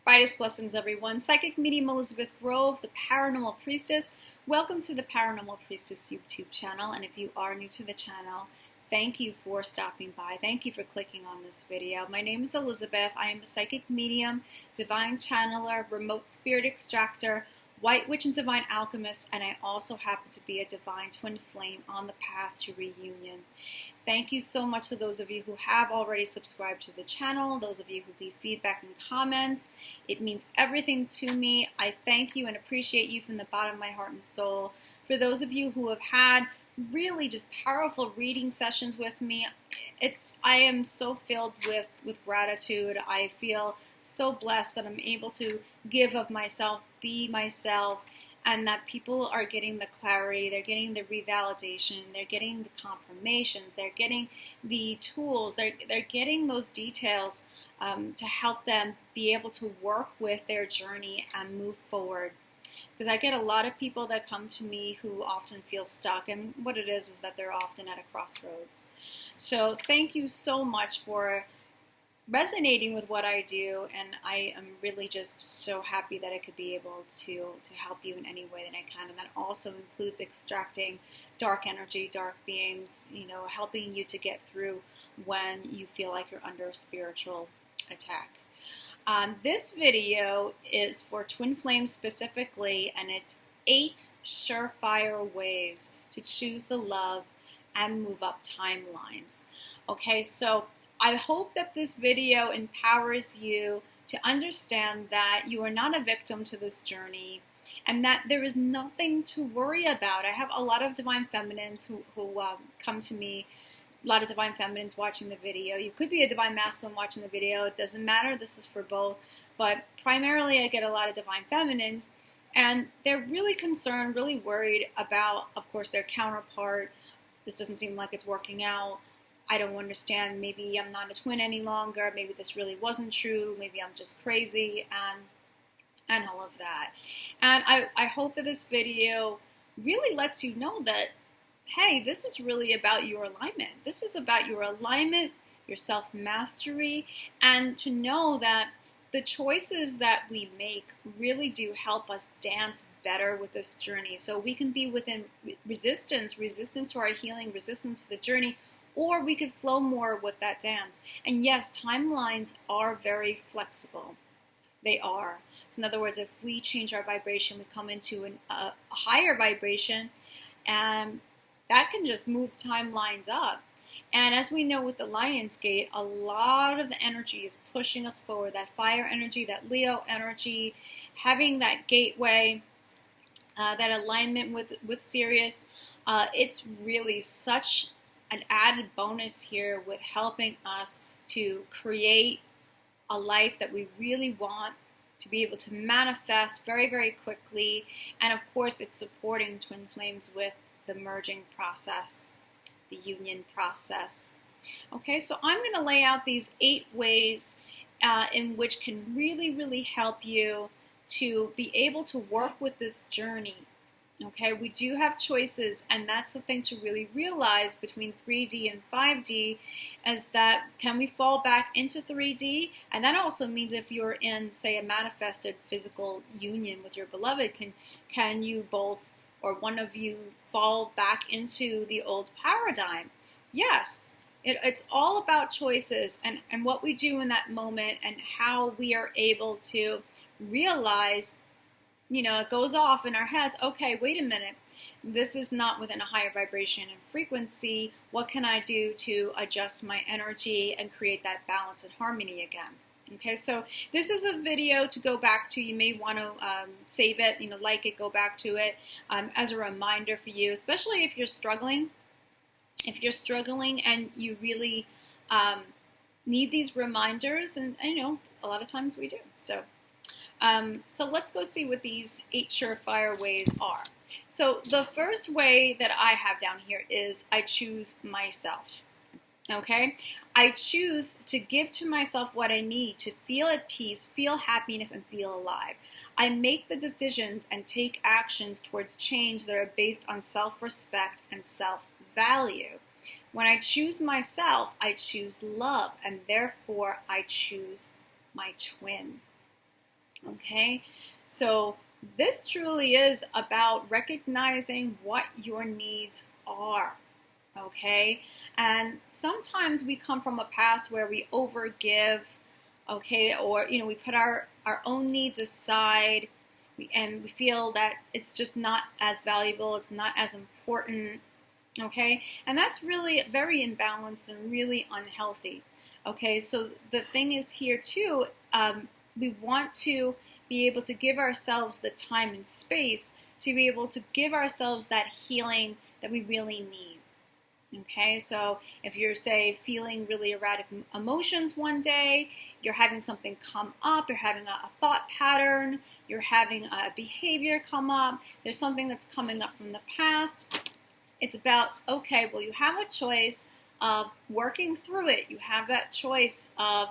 Brightest blessings, everyone. Psychic medium Elizabeth Grove, the Paranormal Priestess. Welcome to the Paranormal Priestess YouTube channel. And if you are new to the channel, thank you for stopping by. Thank you for clicking on this video. My name is Elizabeth. I am a psychic medium, divine channeler, remote spirit extractor, white witch and divine alchemist, and I also happen to be a divine twin flame on the path to reunion. Thank you so much to those of you who have already subscribed to the channel, those of you who leave feedback and comments. It means everything to me. I thank you and appreciate you from the bottom of my heart and soul. For those of you who have had really just powerful reading sessions with me, I am so filled with gratitude. I feel so blessed that I'm able to give of myself, be myself, and that people are getting the clarity, they're getting the revalidation, they're getting the confirmations, they're getting the tools, they're getting those details to help them be able to work with their journey and move forward. Because I get a lot of people that come to me who often feel stuck, and what it is that they're often at a crossroads. So thank you so much for resonating with what I do, and I am really just so happy that I could be able to help you in any way that I can. And that also includes extracting dark energy, dark beings, helping you to get through when you feel like you're under a spiritual attack. This video is for twin flames specifically, and it's 8 surefire ways to choose the love and move up timelines. Okay, so I hope that this video empowers you to understand that you are not a victim to this journey and that there is nothing to worry about. I have a lot of divine feminines who come to me. A lot of divine feminines watching the video. You could be a divine masculine watching the video. It doesn't matter. This is for both. But primarily I get a lot of divine feminines, and they're really concerned, really worried about, of course, their counterpart. This doesn't seem like it's working out. I don't understand. Maybe I'm not a twin any longer. Maybe this really wasn't true. Maybe I'm just crazy, and all of that. And I hope that this video really lets you know that, hey, this is really about your alignment. This is about your alignment, your self-mastery, and to know that the choices that we make really do help us dance better with this journey. So we can be within resistance to our healing, resistance to the journey, or we could flow more with that dance. And yes, timelines are very flexible. They are. So in other words, if we change our vibration, we come into a higher vibration, and that can just move timelines up. And as we know with the Lion's Gate, a lot of the energy is pushing us forward. That fire energy, that Leo energy, having that gateway, that alignment with Sirius, it's really such an added bonus here with helping us to create a life that we really want, to be able to manifest very, very quickly. And of course, it's supporting twin flames with the merging process, the union process. Okay, so I'm going to lay out these 8 ways in which can really, really help you to be able to work with this journey. Okay, we do have choices, and that's the thing to really realize between 3D and 5D, is that can we fall back into 3D? And that also means if you're in, say, a manifested physical union with your beloved, can you both or one of you fall back into the old paradigm? Yes, it's all about choices and what we do in that moment and how we are able to realize, it goes off in our heads, okay, wait a minute, this is not within a higher vibration and frequency. What can I do to adjust my energy and create that balance and harmony again? Okay, so this is a video to go back to. You may want to save it, like it, go back to it as a reminder for you, especially if you're struggling. If you're struggling and you really need these reminders, and a lot of times we do. So let's go see what these 8 surefire ways are. So the first way that I have down here is I choose myself. Okay, I choose to give to myself what I need to feel at peace, feel happiness, and feel alive. I make the decisions and take actions towards change that are based on self-respect and self-value. When I choose myself, I choose love, and therefore I choose my twin. Okay, so this truly is about recognizing what your needs are. Okay, and sometimes we come from a past where we overgive, okay, or we put our own needs aside, and we feel that it's just not as valuable, it's not as important. Okay, and that's really very imbalanced and really unhealthy. Okay, so the thing is here too, we want to be able to give ourselves the time and space to be able to give ourselves that healing that we really need. Okay, so if you're, say, feeling really erratic emotions one day, you're having something come up, you're having a thought pattern, you're having a behavior come up, there's something that's coming up from the past. It's about, okay, well, you have a choice of working through it. You have that choice of,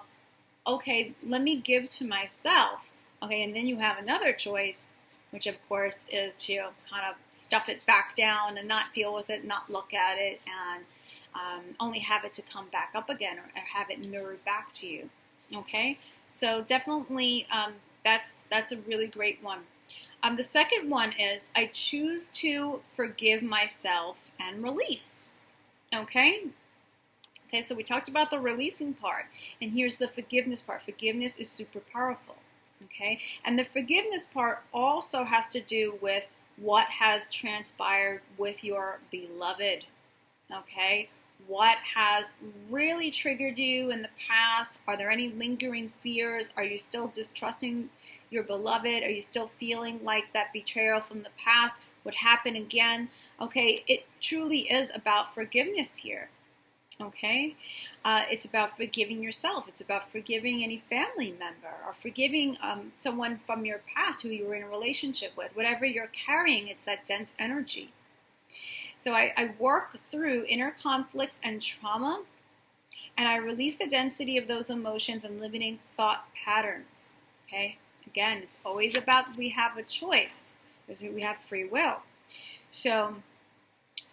okay, let me give to myself. Okay, and then you have another choice, which of course is to kind of stuff it back down and not deal with it, not look at it, and only have it to come back up again, or have it mirrored back to you. Okay, so definitely that's a really great one. The second one is I choose to forgive myself and release. Okay, so we talked about the releasing part, and here's the forgiveness part. Forgiveness is super powerful. Okay, and the forgiveness part also has to do with what has transpired with your beloved. Okay, what has really triggered you in the past? Are there any lingering fears? Are you still distrusting your beloved? Are you still feeling like that betrayal from the past would happen again? Okay, it truly is about forgiveness here. Okay, it's about forgiving yourself. It's about forgiving any family member, or forgiving someone from your past who you were in a relationship with. Whatever you're carrying, it's that dense energy. So I work through inner conflicts and trauma, and I release the density of those emotions and limiting thought patterns. Okay, again, it's always about we have a choice, because we have free will. So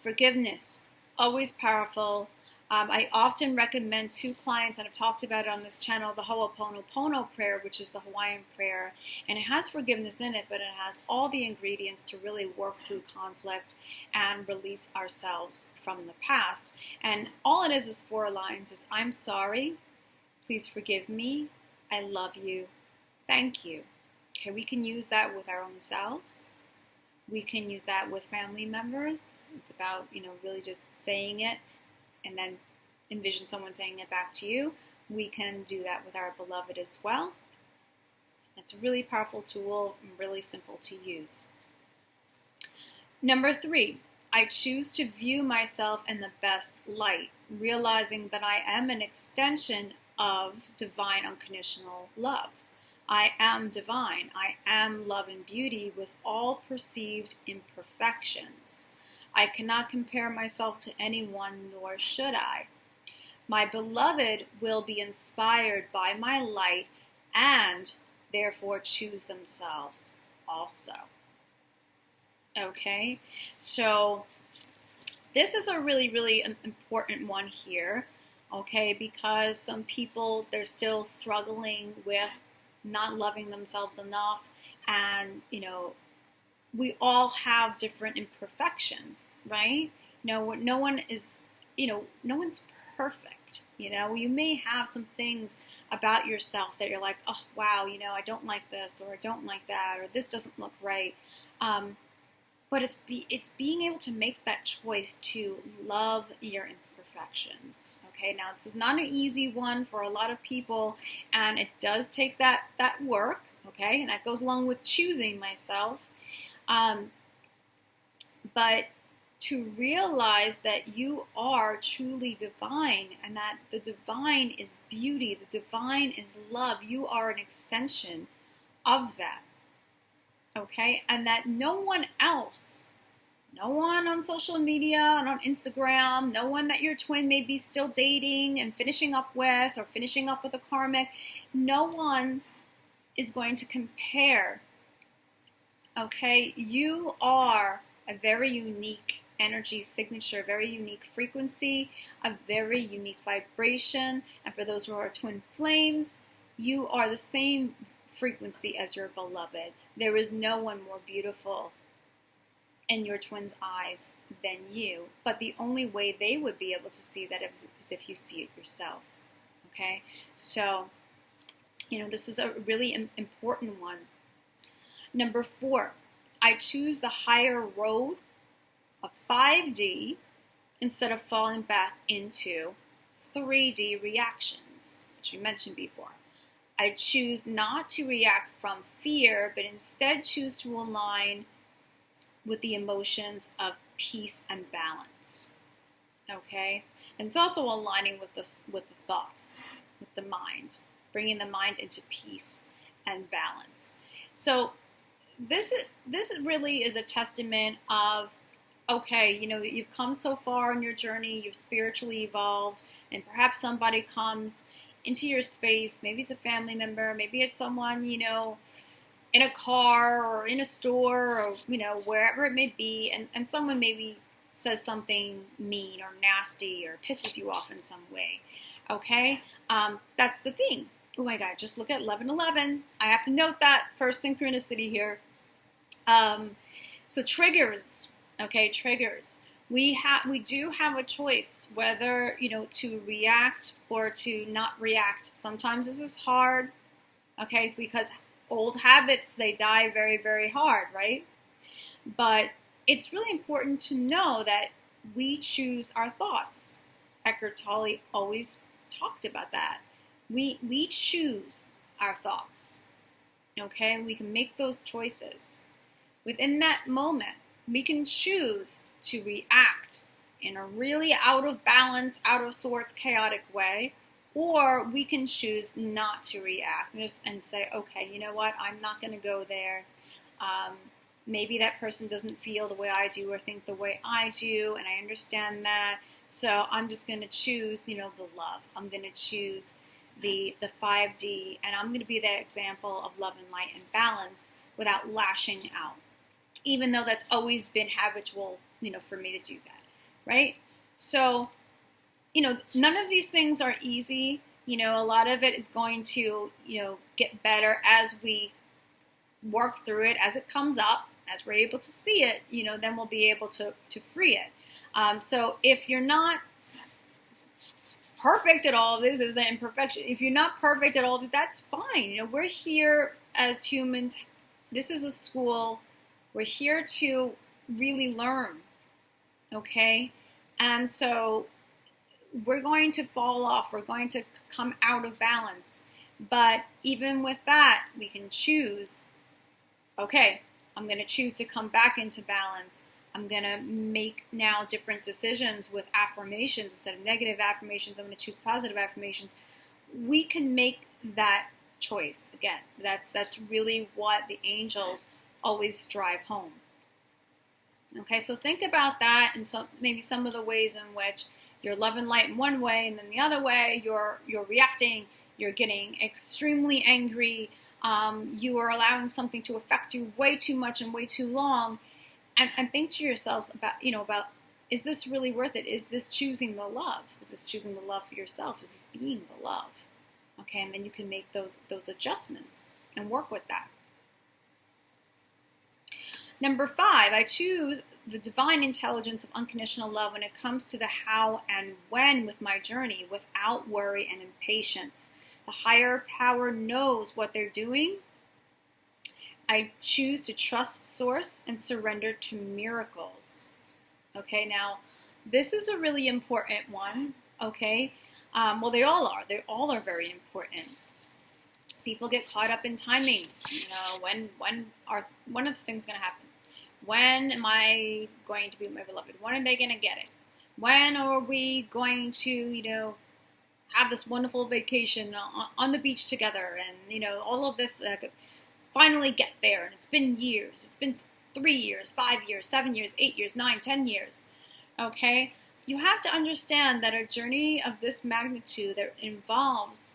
forgiveness, always powerful. I often recommend to clients, and I've talked about it on this channel, the Ho'oponopono prayer, which is the Hawaiian prayer. And it has forgiveness in it, but it has all the ingredients to really work through conflict and release ourselves from the past. And all it is 4 lines. Is I'm sorry, please forgive me, I love you, thank you. Okay, we can use that with our own selves. We can use that with family members. It's about, really just saying it, and then envision someone saying it back to you. We can do that with our beloved as well. It's a really powerful tool and really simple to use. Number 3, I choose to view myself in the best light, realizing that I am an extension of divine unconditional love. I am divine. I am love and beauty with all perceived imperfections. I cannot compare myself to anyone, nor should I. My beloved will be inspired by my light and therefore choose themselves also. Okay, so this is a really, really important one here, okay, because some people, they're still struggling with not loving themselves enough, and, we all have different imperfections, right? No one is, no one's perfect. You may have some things about yourself that you're like, oh, wow, I don't like this, or I don't like that, or this doesn't look right. But it's being able to make that choice to love your imperfections. Okay, now this is not an easy one for a lot of people, and it does take that work. Okay, and that goes along with choosing myself. But to realize that you are truly divine, and that the divine is beauty, the divine is love. You are an extension of that. Okay, and that no one else, no one on social media and on Instagram, no one that your twin may be still dating and finishing up with, or finishing up with a karmic, no one is going to compare. Okay, you are a very unique energy signature, very unique frequency, a very unique vibration. And for those who are twin flames, you are the same frequency as your beloved. There is no one more beautiful in your twin's eyes than you. But the only way they would be able to see that is if you see it yourself. Okay? So, this is a really important one. Number 4, I choose the higher road of 5D instead of falling back into 3D reactions, which we mentioned before. I choose not to react from fear, but instead choose to align with the emotions of peace and balance. Okay? And it's also aligning with the thoughts, with the mind, bringing the mind into peace and balance. So this really is a testament of, okay, you've come so far in your journey, you've spiritually evolved, and perhaps somebody comes into your space. Maybe it's a family member, maybe it's someone, in a car or in a store or, wherever it may be, and someone maybe says something mean or nasty or pisses you off in some way. Okay? That's the thing. Oh my God, just look at 11:11. I have to note that first synchronicity here. So triggers. Okay, triggers. We do have a choice whether, to react or to not react. Sometimes this is hard, okay, because old habits, they die very, very hard, right? But it's really important to know that we choose our thoughts. Eckhart Tolle always talked about that. We choose our thoughts, okay? We can make those choices. Within that moment, we can choose to react in a really out of balance, out of sorts, chaotic way, or we can choose not to react and say, okay, you know what, I'm not going to go there. Maybe that person doesn't feel the way I do or think the way I do, and I understand that, so I'm just going to choose, the love. I'm going to choose the 5D, and I'm going to be that example of love and light and balance without lashing out, even though that's always been habitual, for me to do that, right? So, none of these things are easy. A lot of it is going to, get better as we work through it, as it comes up, as we're able to see it, then we'll be able to free it. So if you're not perfect at all of this, is the imperfection. If you're not perfect at all of it, that's fine. We're here as humans. This is a school. We're here to really learn, okay? And so we're going to fall off. We're going to come out of balance. But even with that, we can choose, okay, I'm going to choose to come back into balance. I'm going to make now different decisions with affirmations. Instead of negative affirmations, I'm going to choose positive affirmations. We can make that choice. Again, that's really what the angels always drive home. Okay, so think about that, and so maybe some of the ways in which you're love and light in one way, and then the other way you're reacting, you're getting extremely angry, you are allowing something to affect you way too much and way too long, and think to yourselves about, is this really worth it? Is this choosing the love? Is this choosing the love for yourself? Is this being the love? Okay, and then you can make those adjustments and work with that. Number 5, I choose the divine intelligence of unconditional love when it comes to the how and when with my journey without worry and impatience. The higher power knows what they're doing. I choose to trust Source and surrender to miracles. Okay, now this is a really important one, okay? Well, they all are. They all are very important. People get caught up in timing. When are these things going to happen? When am I going to be with my beloved? When are they going to get it? When are we going to, have this wonderful vacation on the beach together? And, all of this, finally get there. And it's been years. It's been 3 years, 5 years, 7 years, 8 years, 9, 10 years. Okay? You have to understand that a journey of this magnitude that involves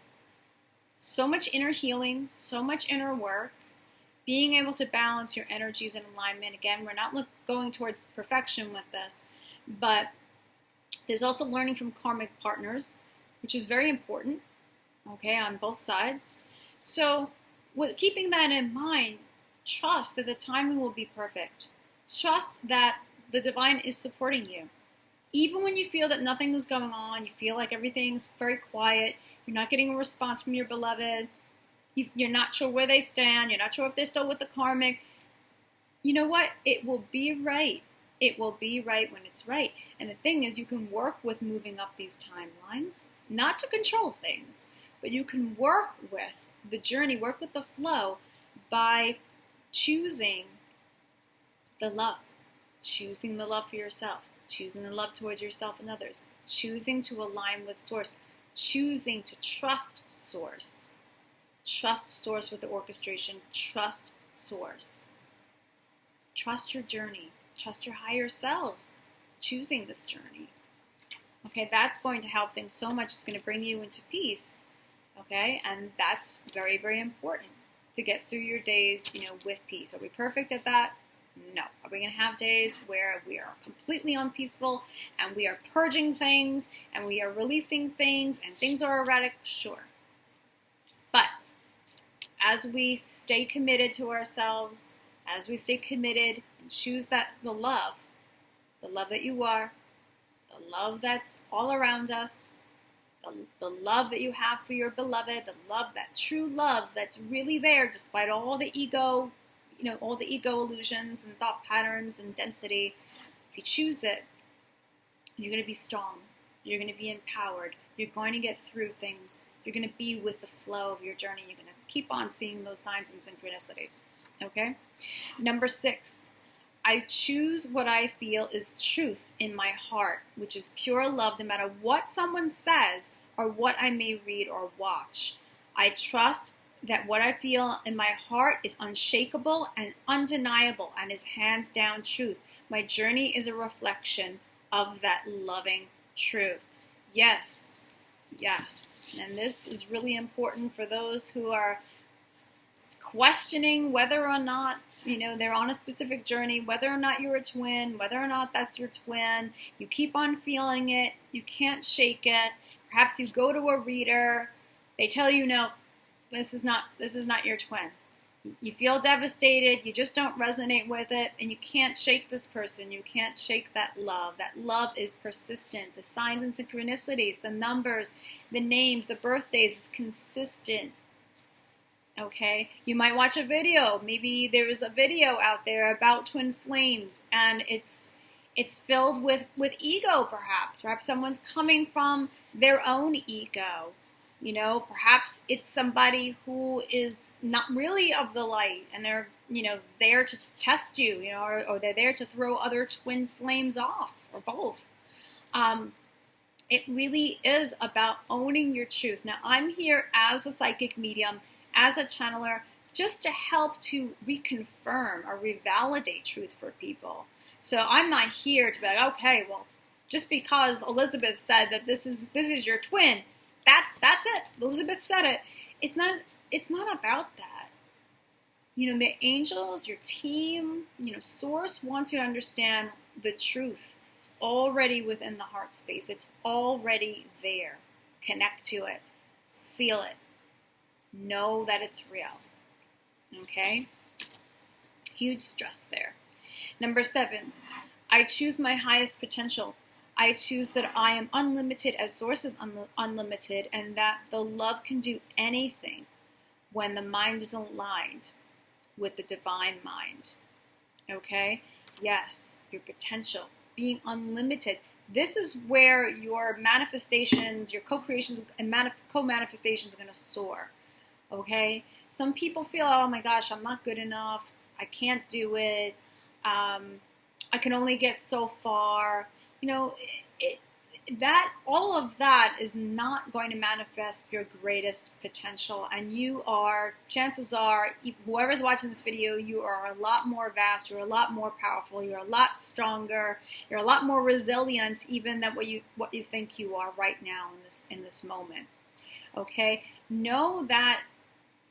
so much inner healing, so much inner work, being able to balance your energies in alignment. Again, we're not going towards perfection with this, but there's also learning from karmic partners, which is very important, okay, on both sides. So with keeping that in mind, trust that the timing will be perfect. Trust that the divine is supporting you. Even when you feel that nothing is going on, you feel like everything's very quiet, you're not getting a response from your beloved, you're not sure where they stand, you're not sure if they're still with the karmic, you know what? It will be right. It will be right when it's right. And the thing is, you can work with moving up these timelines, not to control things, but you can work with the journey, work with the flow by choosing the love for yourself, choosing the love towards yourself and others, choosing to align with Source, choosing to trust Source. Trust Source with the orchestration, trust Source. Trust your journey. Trust your higher selves choosing this journey. Okay, that's going to help things so much. It's going to bring you into peace. Okay, and that's very, very important to get through your days, with peace. Are we perfect at that? No. Are we going to have days where we are completely unpeaceful and we are purging things and we are releasing things and things are erratic? Sure. But as we stay committed to ourselves, as we stay committed and choose the love that you are, the love that's all around us, the love that you have for your beloved, that true love that's really there despite all the ego, all the ego illusions and thought patterns and density. If you choose it, you're going to be strong. You're going to be empowered. You're going to get through things. You're going to be with the flow of your journey. You're going to keep on seeing those signs and synchronicities. Okay? Number 6, I choose what I feel is truth in my heart, which is pure love, no matter what someone says or what I may read or watch. I trust that what I feel in my heart is unshakable and undeniable and is hands down truth. My journey is a reflection of that loving truth. Yes, yes. And this is really important for those who are questioning whether or not, they're on a specific journey, whether or not you're a twin, whether or not that's your twin. You keep on feeling it. You can't shake it. Perhaps you go to a reader. They tell you, no, this is not your twin. You feel devastated. You just don't resonate with it. And you can't shake this person. You can't shake that love. That love is persistent. The signs and synchronicities, the numbers, the names, the birthdays, it's consistent. Okay, you might watch a video. Maybe there is a video out there about twin flames, and it's filled with ego. Perhaps someone's coming from their own ego. Perhaps it's somebody who is not really of the light, and they're there to test you. Or they're there to throw other twin flames off, or both. It really is about owning your truth. Now, I'm here as a psychic medium, as a channeler, just to help to reconfirm or revalidate truth for people. So I'm not here to be like, okay, well, just because Elizabeth said that this is your twin, that's it. Elizabeth said it. It's not about that. The angels, your team, Source wants you to understand the truth. It's already within the heart space. It's already there. Connect to it. Feel it. Know that it's real. Okay? Huge stress there. Number 7, I choose my highest potential. I choose that I am unlimited as Source is unlimited, and that the love can do anything when the mind is aligned with the divine mind. Okay? Yes, your potential, being unlimited. This is where your manifestations, your co-creations and co-manifestations are going to soar. Okay? Some people feel, oh my gosh, I'm not good enough. I can't do it. I can only get so far. All of that is not going to manifest your greatest potential. And you are, chances are, whoever's watching this video, you are a lot more vast. You're a lot more powerful. You're a lot stronger. You're a lot more resilient, even than what you think you are right now in this moment. Okay? Know that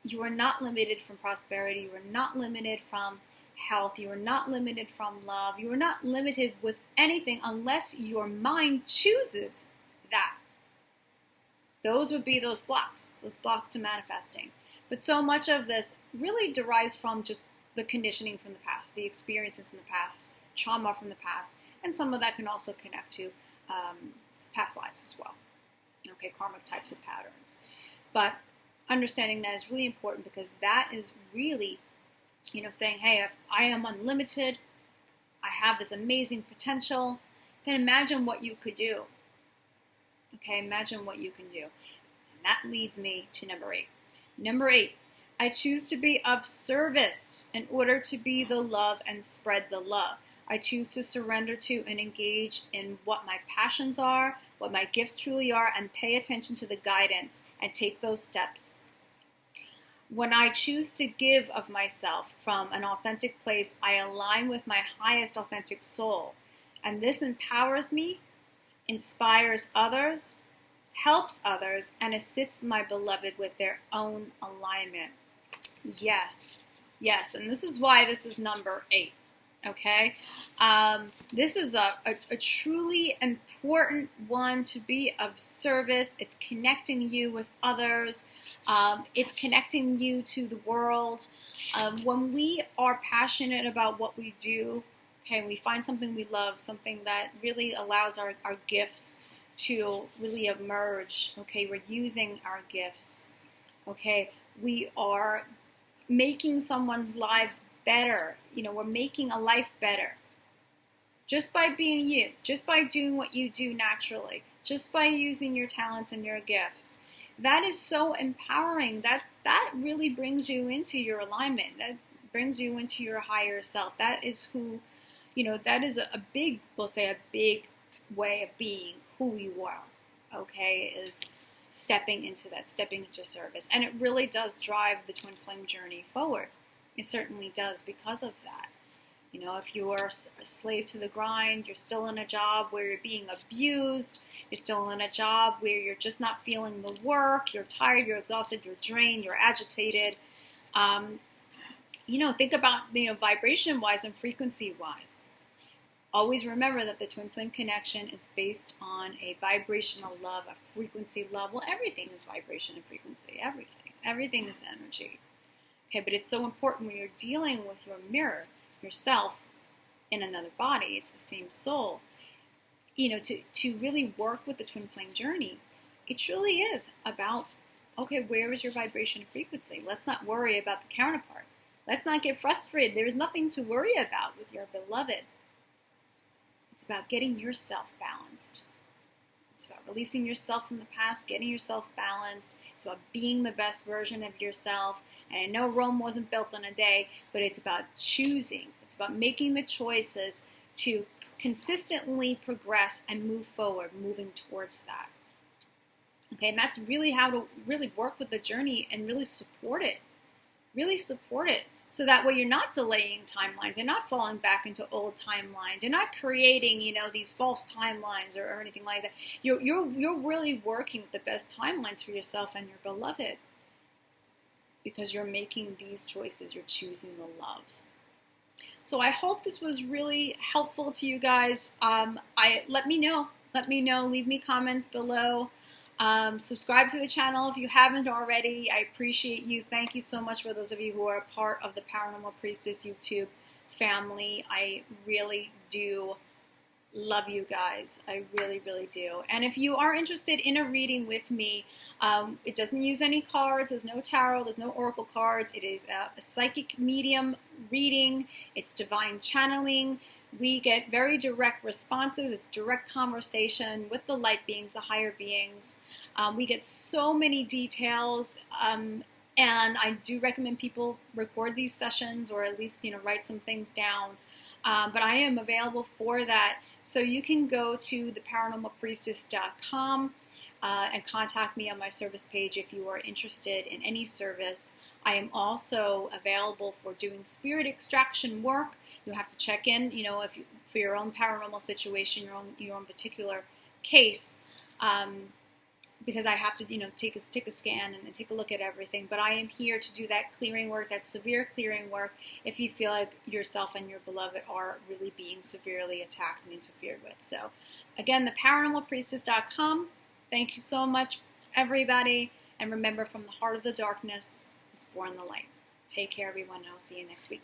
you are not limited from prosperity. You are not limited from health. You are not limited from love. You are not limited with anything unless your mind chooses that. Those would be those blocks to manifesting. But so much of this really derives from just the conditioning from the past, the experiences in the past, trauma from the past, and some of that can also connect to past lives as well. Okay, karmic types of patterns. But understanding that is really important, because that is really, saying, hey, if I am unlimited, I have this amazing potential, then imagine what you could do. Okay, imagine what you can do. And that leads me to number 8. Number 8, I choose to be of service in order to be the love and spread the love. I choose to surrender to and engage in what my passions are, what my gifts truly are, and pay attention to the guidance and take those steps. When I choose to give of myself from an authentic place, I align with my highest authentic soul. And this empowers me, inspires others, helps others, and assists my beloved with their own alignment. Yes, and this is why this is number 8. Okay, this is a truly important one, to be of service. It's connecting you with others. It's connecting you to the world. When we are passionate about what we do, okay, we find something we love, something that really allows our gifts to really emerge. Okay, we're using our gifts. Okay, we are making someone's lives better. We're making a life better. Just by being you, just by doing what you do naturally, just by using your talents and your gifts. That is so empowering. That really brings you into your alignment. That brings you into your higher self. That is who, that is a big way of being who you are. Okay, is stepping into that, stepping into service. And it really does drive the twin flame journey forward. It certainly does, because of that. If you are a slave to the grind, you're still in a job where you're being abused, you're still in a job where you're just not feeling the work, you're tired, you're exhausted, you're drained, you're agitated. Think about, vibration-wise and frequency-wise. Always remember that the twin flame connection is based on a vibrational love, a frequency level. Everything is vibration and frequency. Everything is energy. Okay, but it's so important when you're dealing with your mirror, yourself in another body, it's the same soul, to really work with the twin flame journey. It truly is about, okay, where is your vibration and frequency? Let's not worry about the counterpart. Let's not get frustrated. There's nothing to worry about with your beloved. It's about getting yourself balanced. It's about releasing yourself from the past, getting yourself balanced. It's about being the best version of yourself. And I know Rome wasn't built in a day, but it's about choosing. It's about making the choices to consistently progress and move forward, moving towards that. Okay, and that's really how to really work with the journey and really support it. Really support it. So that way you're not delaying timelines, you're not falling back into old timelines, you're not creating, these false timelines or anything like that. You're really working with the best timelines for yourself and your beloved, because you're making these choices, you're choosing the love. So I hope this was really helpful to you guys. Let me know, leave me comments below. Subscribe to the channel if you haven't already. I appreciate you. Thank you so much for those of you who are a part of the Paranormal Priestess YouTube family. I really do love you guys. I really, really do. And if you are interested in a reading with me, it doesn't use any cards. There's no tarot. There's no oracle cards. It is a psychic medium reading. It's divine channeling. We get very direct responses. It's direct conversation with the light beings, the higher beings. We get so many details. And I do recommend people record these sessions, or at least, write some things down. But I am available for that. So you can go to theparanormalpriestess.com and contact me on my service page if you are interested in any service. I am also available for doing spirit extraction work. You have to check in, if for your own paranormal situation, your own particular case. Because I have to, take a scan and take a look at everything. But I am here to do that clearing work, that severe clearing work, if you feel like yourself and your beloved are really being severely attacked and interfered with. So, again, theparanormalpriestess.com. Thank you so much, everybody. And remember, from the heart of the darkness is born the light. Take care, everyone, and I'll see you next week.